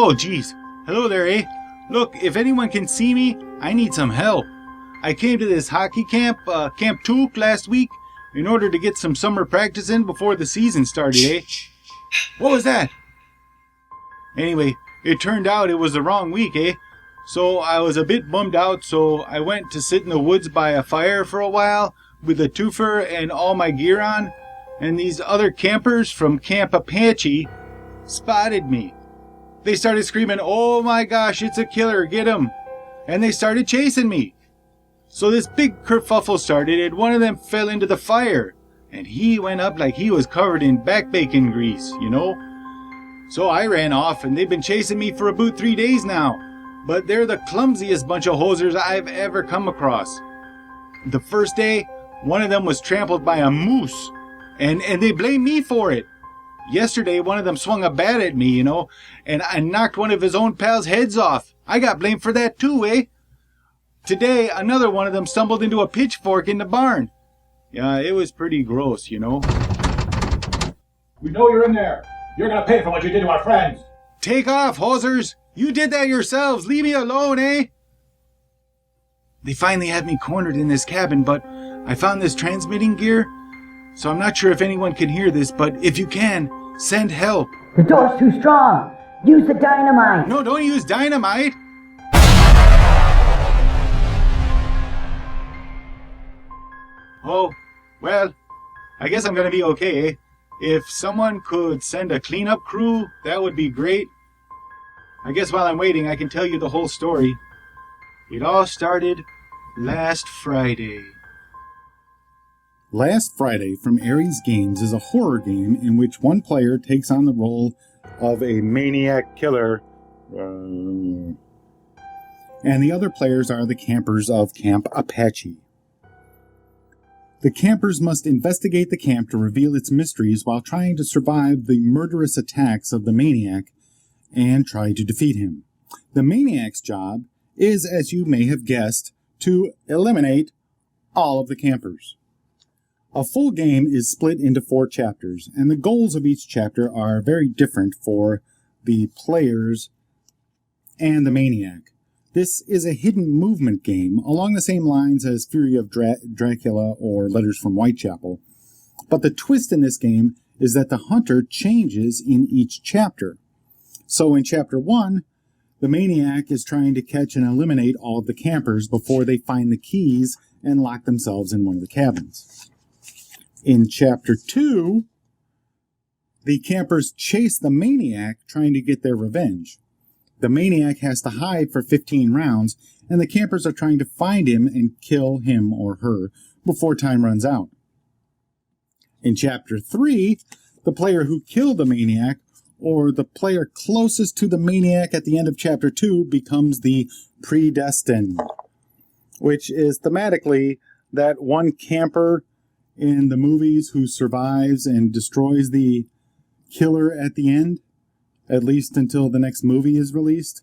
Oh, geez. Hello there, eh? Look, if anyone can see me, I need some help. I came to this hockey camp, Camp Took, last week, in order to get some summer practice in before the season started, eh? What was that? Anyway, it turned out it was the wrong week, eh? So I was a bit bummed out, so I went to sit in the woods by a fire for a while with a twofer and all my gear on, and these other campers from Camp Apache spotted me. They started screaming, "Oh my gosh, it's a killer, get him!" And they started chasing me. So this big kerfuffle started, and one of them fell into the fire, and he went up like he was covered in back bacon grease, you know? So I ran off, and they've been chasing me for about 3 days now. But they're the clumsiest bunch of hosers I've ever come across. The first day, one of them was trampled by a moose, and they blame me for it. Yesterday, one of them swung a bat at me, you know, and I knocked one of his own pals' heads off. I got blamed for that too, eh? Today, another one of them stumbled into a pitchfork in the barn. Yeah, it was pretty gross, you know. We know you're in there. You're gonna pay for what you did to our friends. Take off, hosers! You did that yourselves! Leave me alone, eh? They finally had me cornered in this cabin, but I found this transmitting gear, so I'm not sure if anyone can hear this, but if you can, send help. The door's too strong. Use the dynamite. No, don't use dynamite! Oh, well, I guess I'm gonna be okay, eh? If someone could send a cleanup crew, that would be great. I guess while I'm waiting, I can tell you the whole story. It all started last Friday. Last Friday from Ares Games is a horror game in which one player takes on the role of a maniac killer, and the other players are the campers of Camp Apache. The campers must investigate the camp to reveal its mysteries while trying to survive the murderous attacks of the maniac and try to defeat him. The maniac's job is, as you may have guessed, to eliminate all of the campers. A full game is split into 4 chapters, and the goals of each chapter are very different for the players and the maniac. This is a hidden movement game along the same lines as Fury of Dracula or Letters from Whitechapel, but the twist in this game is that the hunter changes in each chapter. So in Chapter 1, the maniac is trying to catch and eliminate all of the campers before they find the keys and lock themselves in one of the cabins. In Chapter 2, the campers chase the maniac trying to get their revenge. The maniac has to hide for 15 rounds, and the campers are trying to find him and kill him or her before time runs out. In Chapter 3, the player who killed the maniac, or the player closest to the maniac at the end of Chapter 2, becomes the predestined, which is thematically that one camper in the movies who survives and destroys the killer at the end, at least until the next movie is released.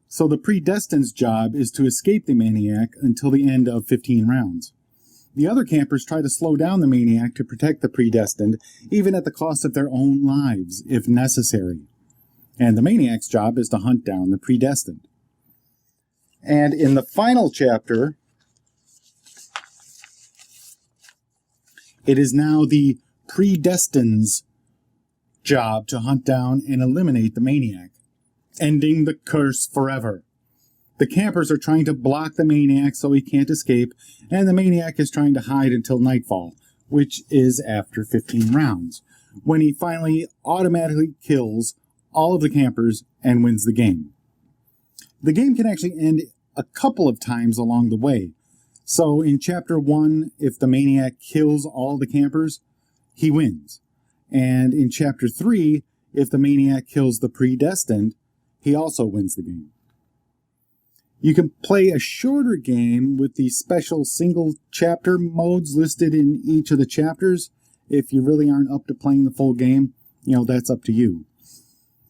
So the predested's job is to escape the maniac until the end of 15 rounds. The other campers try to slow down the maniac to protect the predestined, even at the cost of their own lives, if necessary. And the maniac's job is to hunt down the predestined. And in the final chapter, it is now the predested's job to hunt down and eliminate the maniac, ending the curse forever. The campers are trying to block the maniac so he can't escape, and the maniac is trying to hide until nightfall, which is after 15 rounds, when he finally automatically kills all of the campers and wins the game. The game can actually end a couple of times along the way. So in Chapter 1, if the maniac kills all the campers, he wins. And in Chapter 3, if the maniac kills the predestined, he also wins the game. You can play a shorter game with the special single chapter modes listed in each of the chapters. If you really aren't up to playing the full game, that's up to you.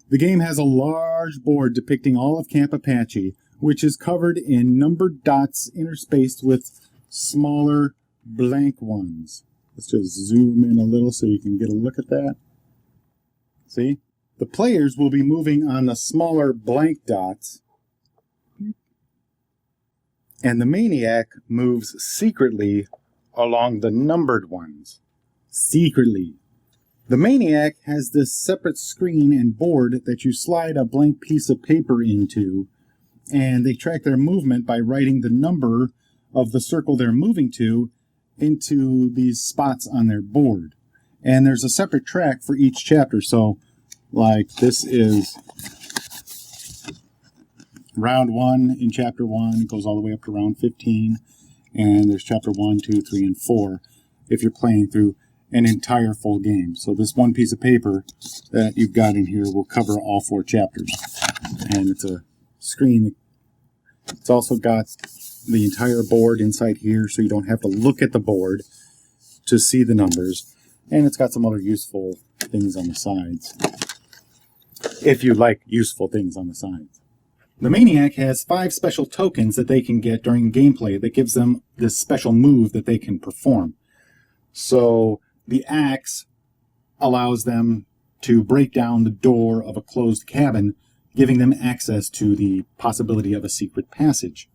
The game has a large board depicting all of Camp Apache, which is covered in numbered dots interspaced with smaller blank ones. Let's just zoom in a little so you can get a look at that. See? The players will be moving on the smaller blank dots, and the maniac moves secretly along the numbered ones. Secretly. The maniac has this separate screen and board that you slide a blank piece of paper into, and they track their movement by writing the number of the circle they're moving to into these spots on their board. And there's a separate track for each chapter, so like this is round 1 in chapter 1. It goes all the way up to round 15, and there's chapter 1, 2, 3, and 4 if you're playing through an entire full game. So this one piece of paper that you've got in here will cover all 4 chapters. And it's a screen. It's also got the entire board inside here, so you don't have to look at the board to see the numbers. And it's got some other useful things on the sides, if you like useful things on the sides. The Maniac has 5 special tokens that they can get during gameplay that gives them this special move that they can perform. So the axe allows them to break down the door of a closed cabin, giving them access to the possibility of a secret passage.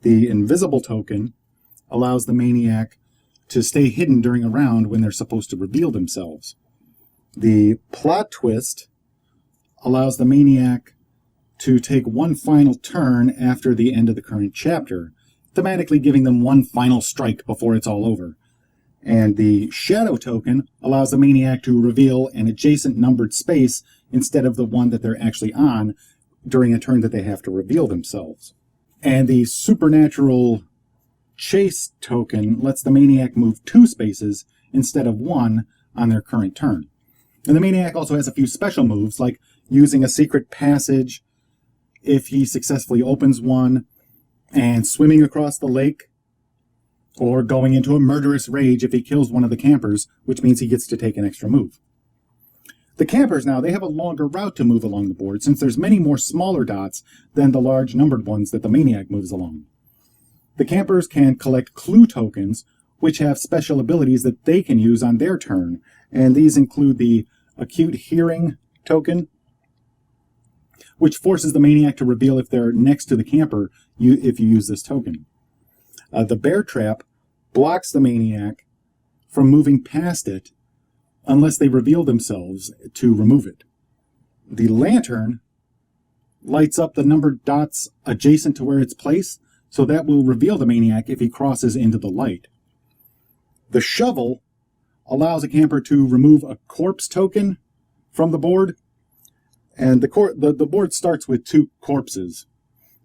The invisible token allows the Maniac to stay hidden during a round when they're supposed to reveal themselves. The plot twist allows the Maniac to take one final turn after the end of the current chapter, thematically giving them one final strike before it's all over. And the shadow token allows the Maniac to reveal an adjacent numbered space instead of the one that they're actually on during a turn that they have to reveal themselves. And the supernatural chase token lets the Maniac move 2 spaces instead of 1 on their current turn. And the Maniac also has a few special moves, like using a secret passage if he successfully opens one, and swimming across the lake, or going into a murderous rage if he kills one of the campers, which means he gets to take an extra move. The campers now, they have a longer route to move along the board, since there's many more smaller dots than the large numbered ones that the Maniac moves along. The campers can collect clue tokens, which have special abilities that they can use on their turn, and these include the acute hearing token, which forces the Maniac to reveal if they're next to the camper if you use this token. The bear trap blocks the Maniac from moving past it unless they reveal themselves to remove it. The lantern lights up the numbered dots adjacent to where it's placed, so that will reveal the Maniac if he crosses into the light. The shovel allows a camper to remove a corpse token from the board, and the board starts with 2 corpses.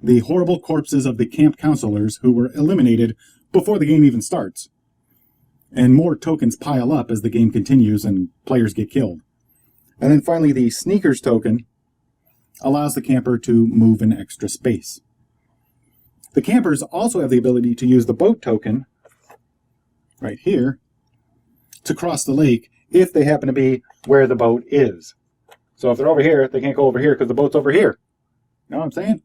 The horrible corpses of the camp counselors who were eliminated before the game even starts. And more tokens pile up as the game continues and players get killed. And then finally, the sneakers token allows the camper to move an extra space. The campers also have the ability to use the boat token, right here, to cross the lake if they happen to be where the boat is. So if they're over here, they can't go over here because the boat's over here. You know what I'm saying?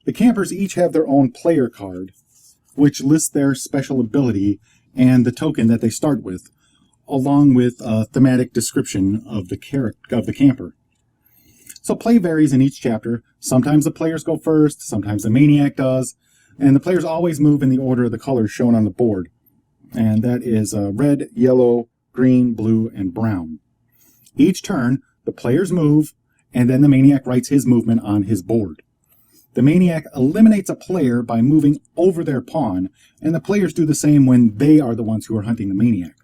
The campers each have their own player card, which lists their special ability and the token that they start with, along with a thematic description of the camper. So play varies in each chapter. Sometimes the players go first, sometimes the Maniac does, and the players always move in the order of the colors shown on the board. And that is red, yellow, green, blue, and brown. Each turn, the players move, and then the Maniac writes his movement on his board. The Maniac eliminates a player by moving over their pawn, and the players do the same when they are the ones who are hunting the Maniac.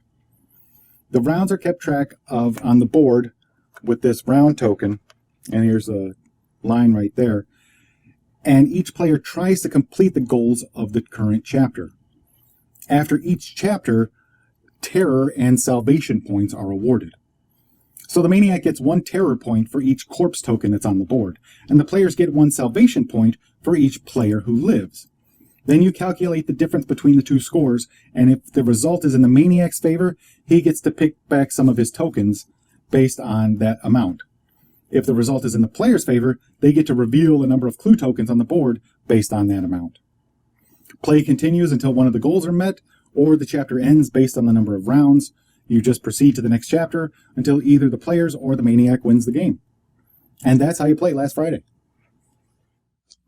The rounds are kept track of on the board with this round token, and here's a line right there, and each player tries to complete the goals of the current chapter. After each chapter, terror and salvation points are awarded. So the Maniac gets 1 terror point for each corpse token that's on the board, and the players get 1 salvation point for each player who lives. Then you calculate the difference between the 2 scores, and if the result is in the Maniac's favor, he gets to pick back some of his tokens based on that amount. If the result is in the player's favor, they get to reveal the number of clue tokens on the board based on that amount. Play continues until one of the goals are met, or the chapter ends based on the number of rounds, You just proceed to the next chapter until either the players or the maniac wins the game. And that's how you play Last Friday.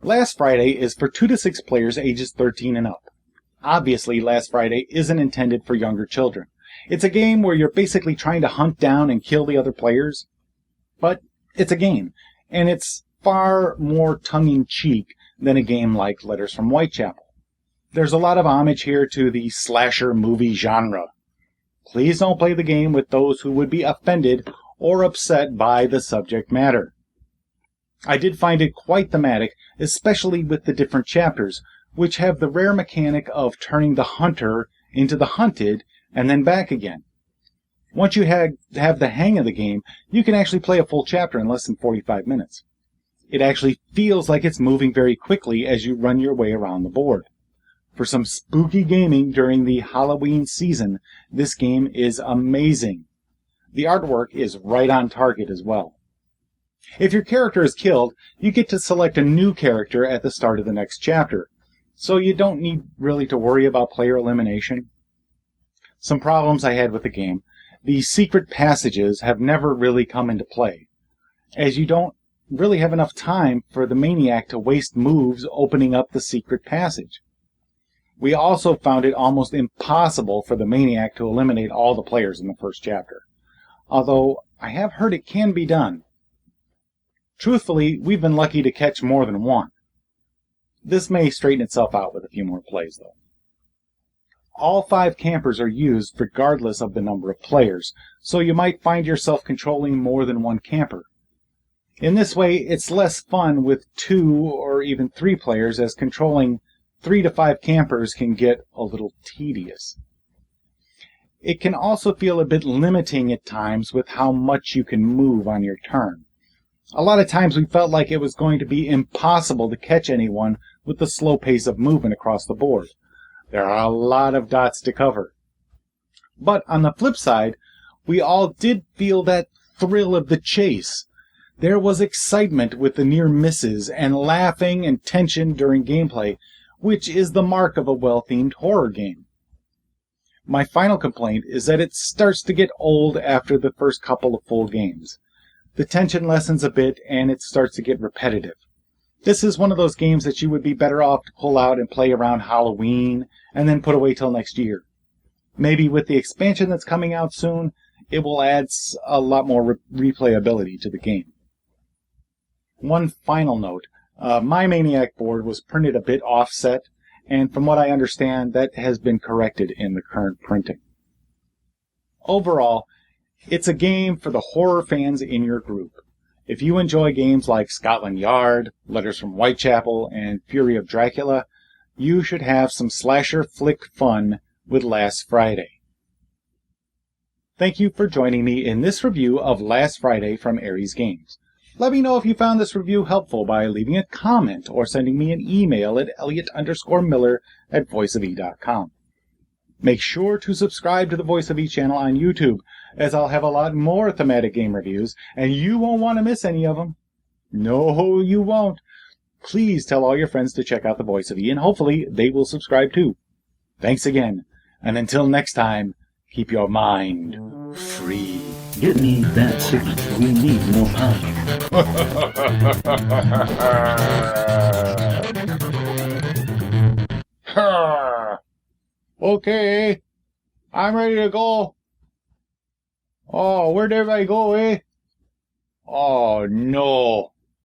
Last Friday is for 2 to 6 players ages 13 and up. Obviously, Last Friday isn't intended for younger children. It's a game where you're basically trying to hunt down and kill the other players. But it's a game, and it's far more tongue-in-cheek than a game like Letters from Whitechapel. There's a lot of homage here to the slasher movie genre. Please don't play the game with those who would be offended or upset by the subject matter. I did find it quite thematic, especially with the different chapters, which have the rare mechanic of turning the hunter into the hunted and then back again. Once you have the hang of the game, you can actually play a full chapter in less than 45 minutes. It actually feels like it's moving very quickly as you run your way around the board. For some spooky gaming during the Halloween season, this game is amazing. The artwork is right on target as well. If your character is killed, you get to select a new character at the start of the next chapter, so you don't need really to worry about player elimination. Some problems I had with the game: the secret passages have never really come into play, as you don't really have enough time for the maniac to waste moves opening up the secret passage. We also found it almost impossible for the maniac to eliminate all the players in the first chapter, although I have heard it can be done. Truthfully, we've been lucky to catch more than one. This may straighten itself out with a few more plays, though. All 5 campers are used regardless of the number of players, so you might find yourself controlling more than one camper. In this way, it's less fun with 2 or even 3 players, as controlling 3 to 5 campers can get a little tedious. It can also feel a bit limiting at times with how much you can move on your turn. A lot of times we felt like it was going to be impossible to catch anyone with the slow pace of movement across the board. There are a lot of dots to cover. But on the flip side, we all did feel that thrill of the chase. There was excitement with the near misses and laughing and tension during gameplay, which is the mark of a well-themed horror game. My final complaint is that it starts to get old after the first couple of full games. The tension lessens a bit and it starts to get repetitive. This is one of those games that you would be better off to pull out and play around Halloween and then put away till next year. Maybe with the expansion that's coming out soon, it will add a lot more replayability to the game. One final note. My Maniac board was printed a bit offset, and from what I understand, that has been corrected in the current printing. Overall, it's a game for the horror fans in your group. If you enjoy games like Scotland Yard, Letters from Whitechapel, and Fury of Dracula, you should have some slasher flick fun with Last Friday. Thank you for joining me in this review of Last Friday from Ares Games. Let me know if you found this review helpful by leaving a comment or sending me an email at elliot_miller@voiceofe.com. Make sure to subscribe to the Voice of E channel on YouTube, as I'll have a lot more thematic game reviews, and you won't want to miss any of them. No, you won't. Please tell all your friends to check out the Voice of E, and hopefully they will subscribe too. Thanks again, and until next time, keep your mind free. Get me that signal. We need more power. Okay, I'm ready to go. Oh, where'd everybody go, eh? Oh, no.